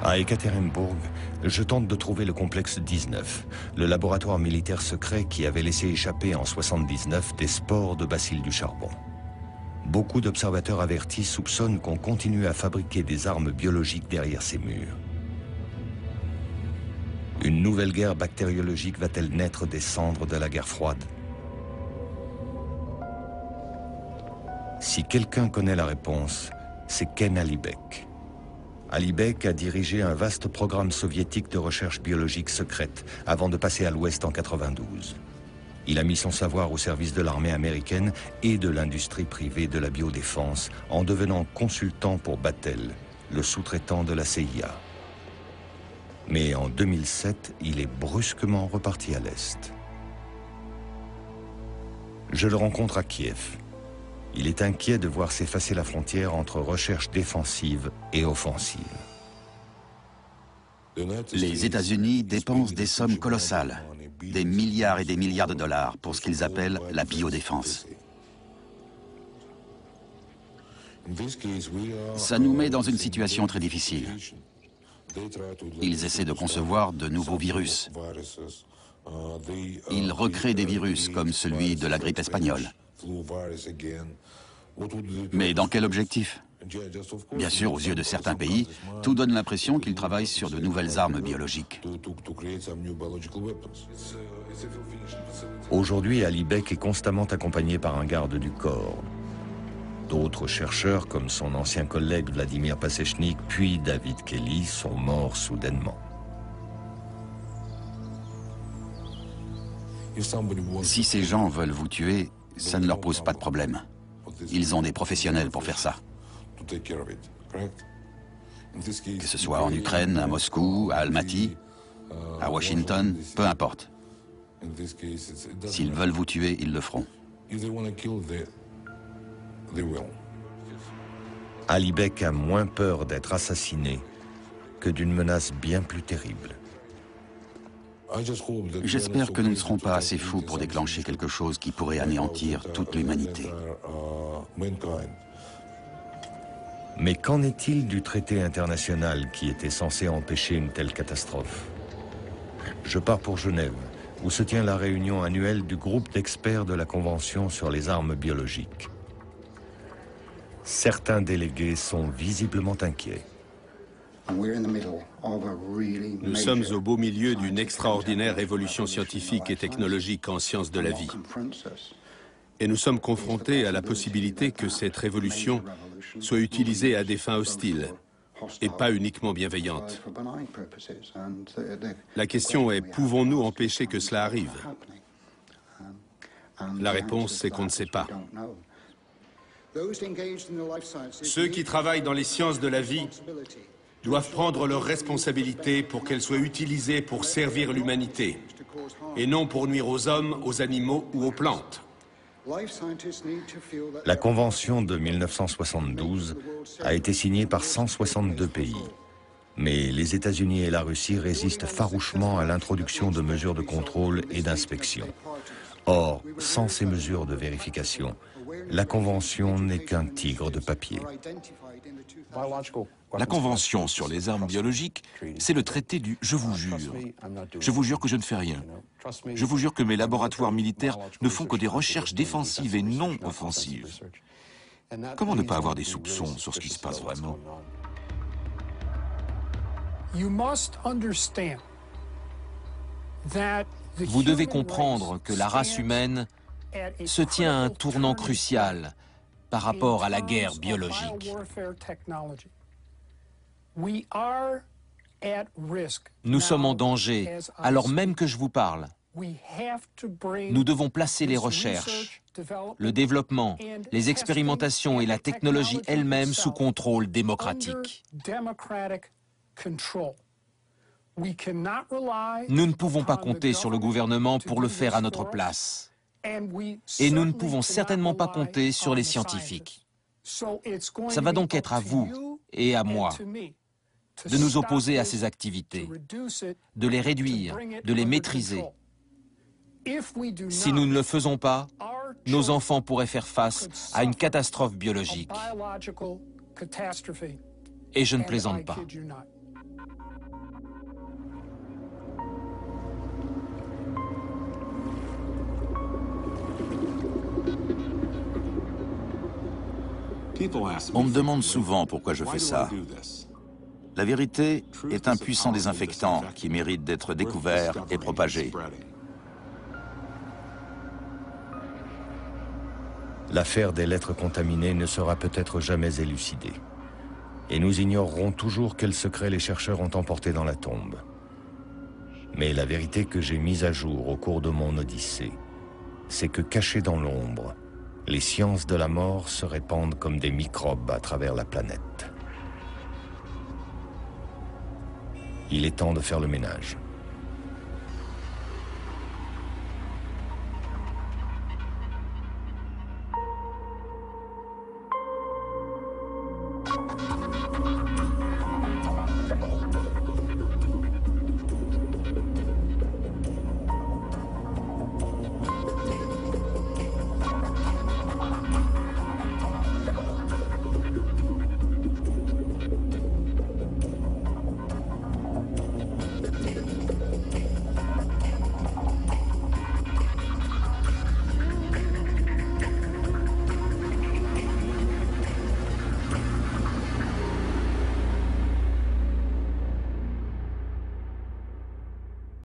À Ekaterinbourg, je tente de trouver le complexe 19, le laboratoire militaire secret qui avait laissé échapper en 79 des spores de bacilles du charbon. Beaucoup d'observateurs avertis soupçonnent qu'on continue à fabriquer des armes biologiques derrière ces murs. Une nouvelle guerre bactériologique va-t-elle naître des cendres de la guerre froide? Si quelqu'un connaît la réponse, c'est Ken Alibek. Alibek a dirigé un vaste programme soviétique de recherche biologique secrète avant de passer à l'Ouest en 92. Il a mis son savoir au service de l'armée américaine et de l'industrie privée de la biodéfense en devenant consultant pour Battelle, le sous-traitant de la CIA. Mais en 2007, il est brusquement reparti à l'Est. Je le rencontre à Kiev. Il est inquiet de voir s'effacer la frontière entre recherche défensive et offensive. Les États-Unis dépensent des sommes colossales, des milliards et des milliards de dollars pour ce qu'ils appellent la biodéfense. Ça nous met dans une situation très difficile. Ils essaient de concevoir de nouveaux virus. Ils recréent des virus comme celui de la grippe espagnole. Mais dans quel objectif? Bien sûr, aux yeux de certains pays, tout donne l'impression qu'ils travaillent sur de nouvelles armes biologiques. Aujourd'hui, Alibek est constamment accompagné par un garde du corps. D'autres chercheurs, comme son ancien collègue Vladimir Pasechnik, puis David Kelly, sont morts soudainement. Si ces gens veulent vous tuer, ça ne leur pose pas de problème. Ils ont des professionnels pour faire ça. Que ce soit en Ukraine, à Moscou, à Almaty, à Washington, peu importe. S'ils veulent vous tuer, ils le feront. Alibek a moins peur d'être assassiné que d'une menace bien plus terrible. J'espère que nous ne serons pas assez fous pour déclencher quelque chose qui pourrait anéantir toute l'humanité. Mais qu'en est-il du traité international qui était censé empêcher une telle catastrophe? Je pars pour Genève, où se tient la réunion annuelle du groupe d'experts de la Convention sur les armes biologiques. Certains délégués sont visiblement inquiets. Nous sommes au beau milieu d'une extraordinaire révolution scientifique et technologique en sciences de la vie. Et nous sommes confrontés à la possibilité que cette révolution soit utilisée à des fins hostiles et pas uniquement bienveillantes. La question est, pouvons-nous empêcher que cela arrive? La réponse, c'est qu'on ne sait pas. Ceux qui travaillent dans les sciences de la vie doivent prendre leurs responsabilités pour qu'elles soient utilisées pour servir l'humanité, et non pour nuire aux hommes, aux animaux ou aux plantes. La Convention de 1972 a été signée par 162 pays. Mais les États-Unis et la Russie résistent farouchement à l'introduction de mesures de contrôle et d'inspection. Or, sans ces mesures de vérification, la Convention n'est qu'un tigre de papier. La Convention sur les armes biologiques, c'est le traité du « je vous jure ». Je vous jure que je ne fais rien. Je vous jure que mes laboratoires militaires ne font que des recherches défensives et non offensives. Comment ne pas avoir des soupçons sur ce qui se passe vraiment? Vous devez comprendre que la race humaine se tient à un tournant crucial par rapport à la guerre biologique. Nous sommes en danger, alors même que je vous parle. Nous devons placer les recherches, le développement, les expérimentations et la technologie elle-même sous contrôle démocratique. Nous ne pouvons pas compter sur le gouvernement pour le faire à notre place. Et nous ne pouvons certainement pas compter sur les scientifiques. Ça va donc être à vous et à moi de nous opposer à ces activités, de les réduire, de les maîtriser. Si nous ne le faisons pas, nos enfants pourraient faire face à une catastrophe biologique. Et je ne plaisante pas. On me demande souvent pourquoi je fais ça. La vérité est un puissant désinfectant qui mérite d'être découvert et propagé. L'affaire des lettres contaminées ne sera peut-être jamais élucidée. Et nous ignorerons toujours quels secrets les chercheurs ont emportés dans la tombe. Mais la vérité que j'ai mise à jour au cours de mon odyssée, c'est que cachés dans l'ombre, les sciences de la mort se répandent comme des microbes à travers la planète. Il est temps de faire le ménage.